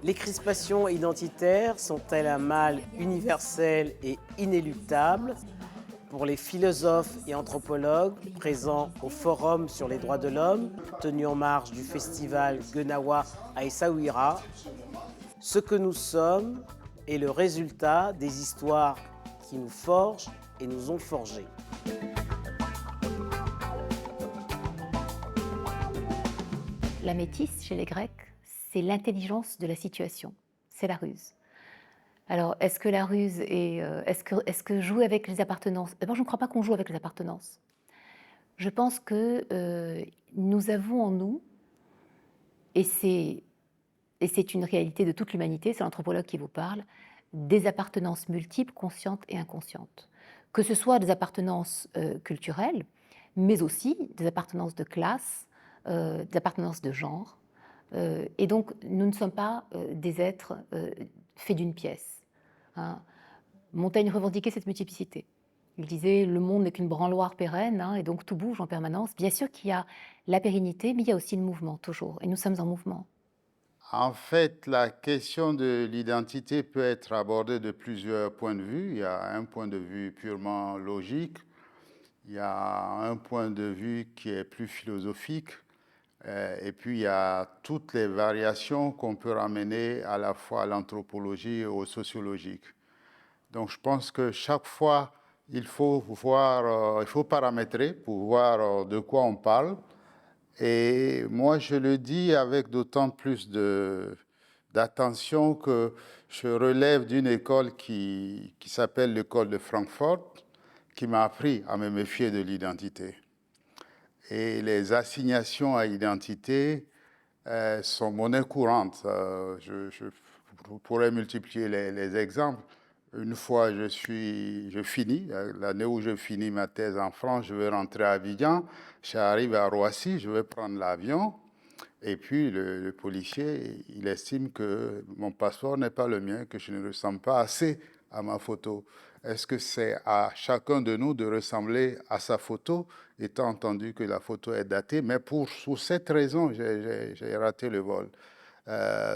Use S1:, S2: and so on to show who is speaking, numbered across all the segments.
S1: Les crispations identitaires sont-elles un mal universel et inéluctable? Pour les philosophes et anthropologues présents au Forum sur les droits de l'homme, tenu en marge du festival Guenawa à Essaouira, ce que nous sommes est le résultat des histoires qui nous forgent et nous ont forgés.
S2: La métisse, chez les Grecs, c'est l'intelligence de la situation, c'est la ruse. Alors, est-ce que la ruse est... est-ce que jouer avec les appartenances... D'abord, je ne crois pas qu'on joue avec les appartenances. Je pense que nous avons en nous, et c'est une réalité de toute l'humanité, c'est l'anthropologue qui vous parle, des appartenances multiples, conscientes et inconscientes. Que ce soit des appartenances culturelles, mais aussi des appartenances de classe, des appartenances de genre. Et donc, nous ne sommes pas des êtres faits d'une pièce. Hein. Montaigne revendiquait cette multiplicité. Il disait « le monde n'est qu'une branloire pérenne hein, et donc tout bouge en permanence ». Bien sûr qu'il y a la pérennité, mais il y a aussi le mouvement, toujours. Et nous sommes en mouvement.
S3: En fait, la question de l'identité peut être abordée de plusieurs points de vue. Il y a un point de vue purement logique, il y a un point de vue qui est plus philosophique, et puis il y a toutes les variations qu'on peut ramener à la fois à l'anthropologie et au sociologique. Donc je pense que chaque fois, il faut voir, il faut paramétrer pour voir de quoi on parle. Et moi, je le dis avec d'autant plus d'attention que je relève d'une école qui s'appelle l'école de Francfort, qui m'a appris à me méfier de l'identité. Et les assignations à identité sont monnaie courante. Je pourrais multiplier les exemples. Une fois, je finis, l'année où je finis ma thèse en France, je vais rentrer à Abidjan, j'arrive à Roissy, je vais prendre l'avion, et puis le policier, il estime que mon passeport n'est pas le mien, que je ne ressemble pas assez à ma photo. Est-ce que c'est à chacun de nous de ressembler à sa photo, étant entendu que la photo est datée, mais pour cette raison, j'ai raté le vol.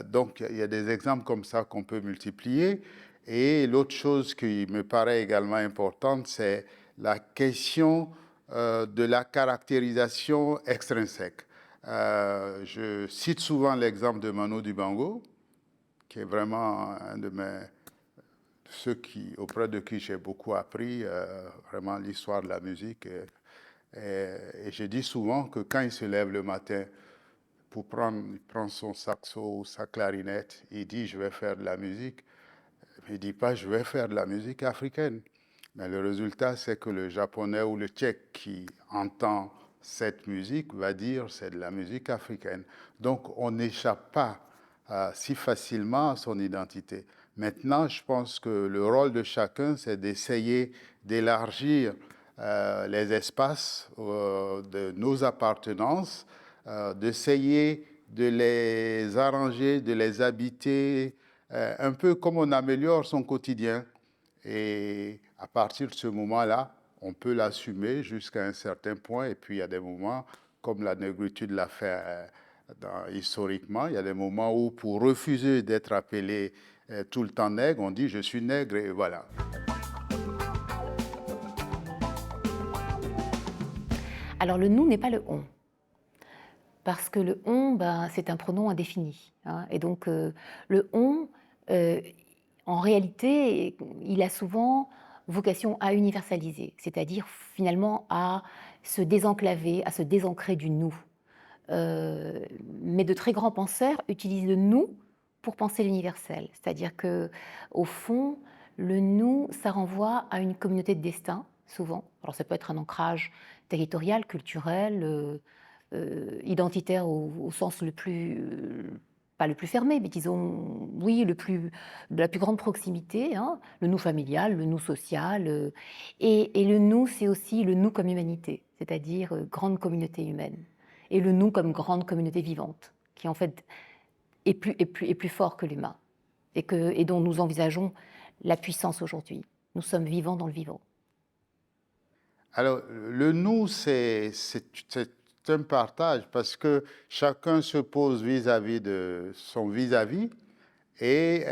S3: Donc, il y a des exemples comme ça qu'on peut multiplier. Et l'autre chose qui me paraît également importante, c'est la question de la caractérisation extrinsèque. Je cite souvent l'exemple de Manu Dibango, qui est vraiment un de ceux auprès de qui j'ai beaucoup appris, vraiment l'histoire de la musique. Et je dis souvent que quand il se lève le matin, il prend son saxo ou sa clarinette, il dit « je vais faire de la musique ». Il ne dit pas « je vais faire de la musique africaine ». Mais le résultat, c'est que le japonais ou le tchèque qui entend cette musique va dire « c'est de la musique africaine ». Donc, on n'échappe pas si facilement à son identité. Maintenant, je pense que le rôle de chacun, c'est d'essayer d'élargir les espaces de nos appartenances, d'essayer de les arranger, de les habiter, un peu comme on améliore son quotidien. Et à partir de ce moment-là, on peut l'assumer jusqu'à un certain point. Et puis, il y a des moments, comme la négritude l'a fait historiquement, il y a des moments où, pour refuser d'être appelé tout le temps nègre, on dit « je suis nègre » et voilà.
S2: Alors, le « nous » n'est pas le « on ». Parce que le « on », ben, c'est un pronom indéfini. Hein, et donc, le « on », en réalité, il a souvent vocation à universaliser, c'est-à-dire finalement à se désenclaver, à se désancrer du « nous ». Mais de très grands penseurs utilisent le « nous » pour penser l'universel. C'est-à-dire qu'au fond, le « nous », ça renvoie à une communauté de destin, souvent. Alors ça peut être un ancrage territorial, culturel, identitaire au sens le plus, pas le plus fermé, mais disons, oui, de la plus grande proximité, hein, le nous familial, le nous social. Et le nous, c'est aussi le nous comme humanité, c'est-à-dire grande communauté humaine. Et le nous comme grande communauté vivante, qui en fait est plus fort que l'humain, et dont nous envisageons la puissance aujourd'hui. Nous sommes vivants dans le vivant.
S3: Alors, le nous, c'est un partage parce que chacun se pose vis-à-vis de son vis-à-vis Et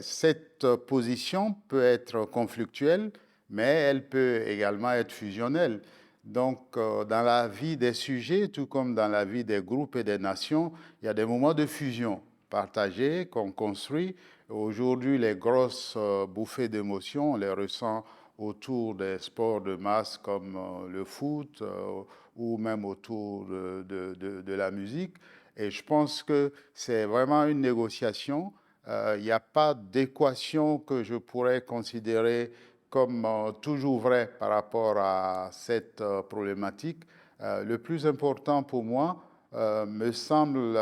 S3: cette position peut être conflictuelle, mais elle peut également être fusionnelle. Donc, dans la vie des sujets, tout comme dans la vie des groupes et des nations, il y a des moments de fusion partagés qu'on construit. Aujourd'hui, les grosses bouffées d'émotions, on les ressent autour des sports de masse comme le foot ou même autour de la musique. Et je pense que c'est vraiment une négociation. Il n'y a pas d'équation que je pourrais considérer comme toujours vraie par rapport à cette problématique. Le plus important pour moi me semble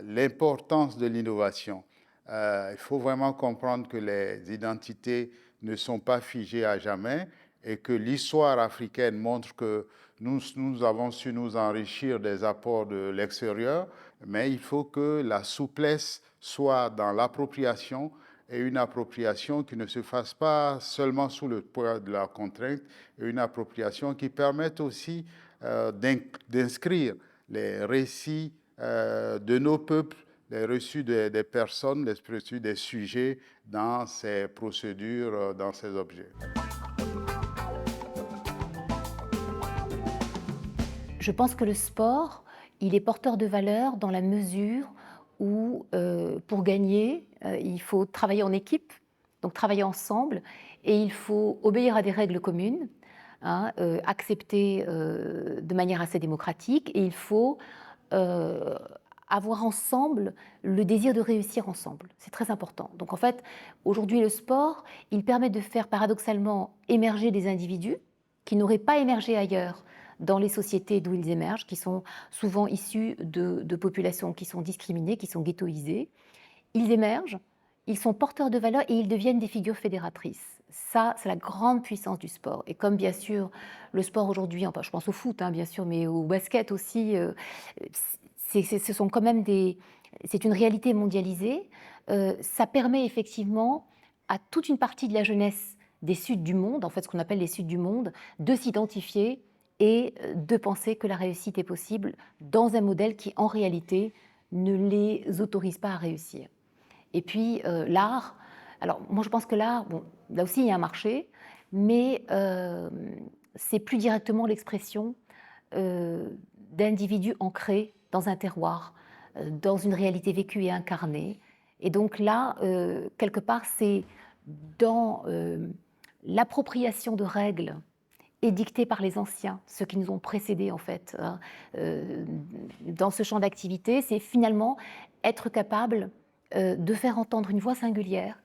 S3: l'importance de l'innovation. Il faut vraiment comprendre que les identités ne sont pas figées à jamais et que l'histoire africaine montre que nous avons su nous enrichir des apports de l'extérieur, mais il faut que la souplesse soit dans l'appropriation et une appropriation qui ne se fasse pas seulement sous le poids de la contrainte, et une appropriation qui permette aussi d'inscrire les récits de nos peuples, les reçus des personnes, les reçus des sujets dans ces procédures, dans ces objets.
S2: Je pense que le sport, il est porteur de valeur dans la mesure où, pour gagner, il faut travailler en équipe, donc travailler ensemble, et il faut obéir à des règles communes, hein, acceptées de manière assez démocratique, et il faut avoir ensemble le désir de réussir ensemble. C'est très important. Donc en fait, aujourd'hui, le sport, il permet de faire paradoxalement émerger des individus qui n'auraient pas émergé ailleurs dans les sociétés d'où ils émergent, qui sont souvent issus de populations qui sont discriminées, qui sont ghettoisées. Ils émergent, ils sont porteurs de valeurs et ils deviennent des figures fédératrices. Ça, c'est la grande puissance du sport. Et comme bien sûr, le sport aujourd'hui, enfin, je pense au foot, hein, bien sûr, mais au basket aussi, ce sont quand même c'est une réalité mondialisée. Ça permet effectivement à toute une partie de la jeunesse des Suds du monde, en fait ce qu'on appelle les Suds du monde, de s'identifier et de penser que la réussite est possible dans un modèle qui, en réalité, ne les autorise pas à réussir. Et puis, l'art, alors moi je pense que l'art, bon, là aussi il y a un marché, mais c'est plus directement l'expression d'individus ancrés dans un terroir, dans une réalité vécue et incarnée. Et donc là, quelque part, c'est dans l'appropriation de règles édictées par les anciens, ceux qui nous ont précédés en fait, hein, dans ce champ d'activité, c'est finalement être capable de faire entendre une voix singulière,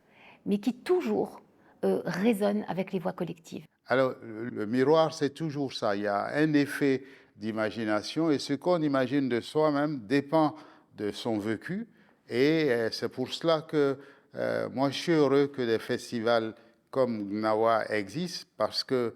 S2: mais qui toujours résonne avec les voix collectives.
S3: Alors, le miroir, c'est toujours ça. Il y a un effet d'imagination et ce qu'on imagine de soi-même dépend de son vécu. Et c'est pour cela que moi, je suis heureux que des festivals comme Gnawa existent parce que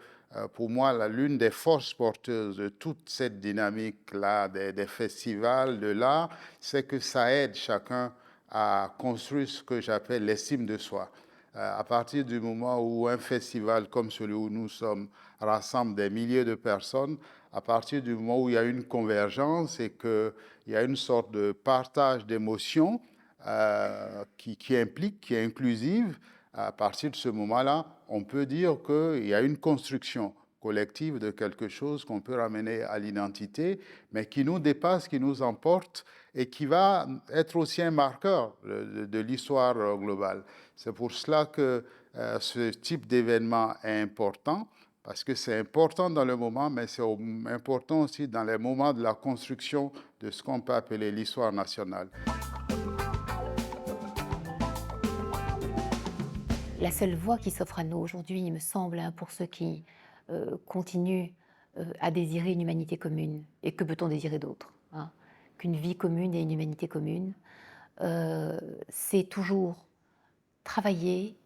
S3: pour moi, l'une des forces porteuses de toute cette dynamique-là, des festivals, de l'art, c'est que ça aide chacun à construire ce que j'appelle l'estime de soi. À partir du moment où un festival comme celui où nous sommes rassemble des milliers de personnes, à partir du moment où il y a une convergence et qu'il y a une sorte de partage d'émotions qui implique, qui est inclusive, à partir de ce moment-là, on peut dire qu'il y a une construction collective de quelque chose qu'on peut ramener à l'identité, mais qui nous dépasse, qui nous emporte et qui va être aussi un marqueur de l'histoire globale. C'est pour cela que ce type d'événement est important, parce que c'est important dans le moment, mais c'est important aussi dans les moments de la construction de ce qu'on peut appeler l'histoire nationale.
S2: La seule voie qui s'offre à nous aujourd'hui, il me semble, hein, pour ceux qui continuent à désirer une humanité commune, et que peut-on désirer d'autre, hein, qu'une vie commune et une humanité commune, c'est toujours travailler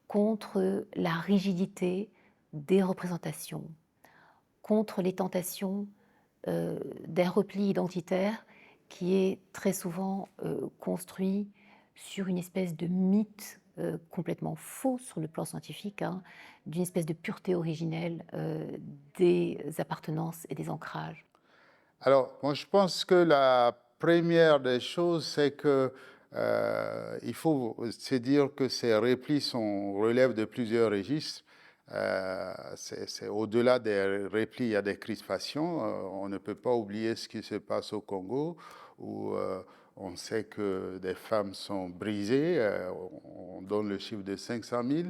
S2: contre la rigidité des représentations, contre les tentations d'un repli identitaire qui est très souvent construit sur une espèce de mythe complètement faux sur le plan scientifique, hein, d'une espèce de pureté originelle des appartenances et des ancrages.
S3: Alors, moi, je pense que la première des choses, c'est que il faut se dire que ces replis relèvent de plusieurs registres. C'est au-delà des replis, il y a des crispations. On ne peut pas oublier ce qui se passe au Congo, où on sait que des femmes sont brisées. On donne le chiffre de 500 000.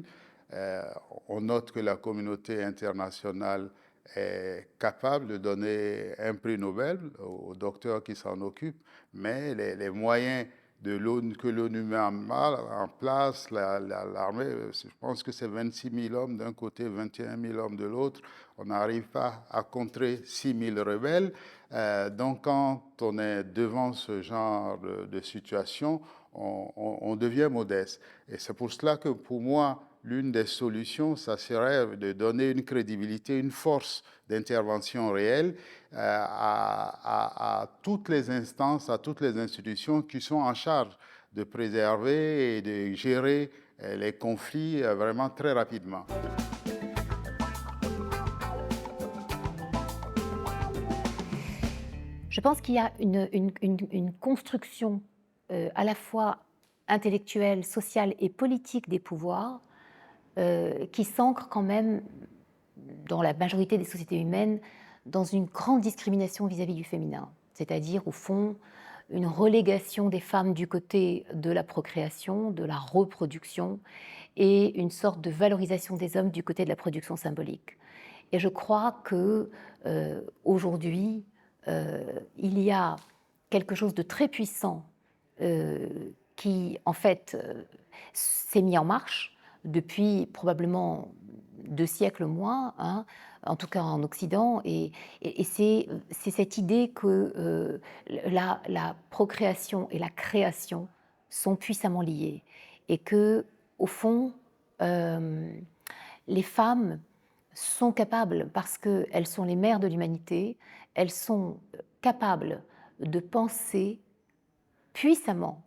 S3: On note que la communauté internationale est capable de donner un prix Nobel aux docteurs qui s'en occupent, mais les moyens que l'ONU met en place, l'armée, je pense que c'est 26 000 hommes d'un côté, 21 000 hommes de l'autre. On n'arrive pas à contrer 6 000 rebelles. Donc quand on est devant ce genre de situation, on devient modeste. Et c'est pour cela que pour moi, l'une des solutions, ça serait de donner une crédibilité, une force d'intervention réelle à toutes les instances, à toutes les institutions qui sont en charge de préserver et de gérer les conflits vraiment très rapidement.
S2: Je pense qu'il y a une construction à la fois intellectuelle, sociale et politique des pouvoirs qui s'ancre quand même dans la majorité des sociétés humaines dans une grande discrimination vis-à-vis du féminin, c'est-à-dire au fond une relégation des femmes du côté de la procréation, de la reproduction, et une sorte de valorisation des hommes du côté de la production symbolique. Et je crois que aujourd'hui, il y a quelque chose de très puissant qui, en fait, s'est mis en marche depuis probablement 2 siècles moins, hein, en tout cas en Occident, et c'est cette idée que la procréation et la création sont puissamment liées, et que, au fond, les femmes sont capables, parce qu'elles sont les mères de l'humanité, elles sont capables de penser puissamment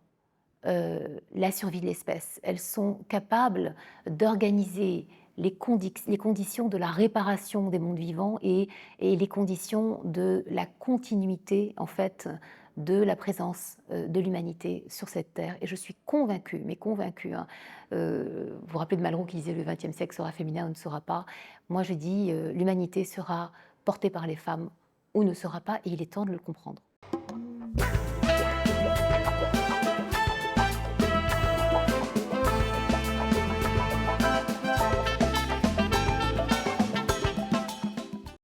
S2: la survie de l'espèce. Elles sont capables d'organiser les conditions de la réparation des mondes vivants et les conditions de la continuité, en fait, de la présence de l'humanité sur cette terre. Et je suis convaincue, mais convaincue, hein, vous vous rappelez de Malraux qui disait « le XXe siècle sera féminin ou ne sera pas ». Moi je dis l'humanité sera portée par les femmes ou ne sera pas, et il est temps de le comprendre.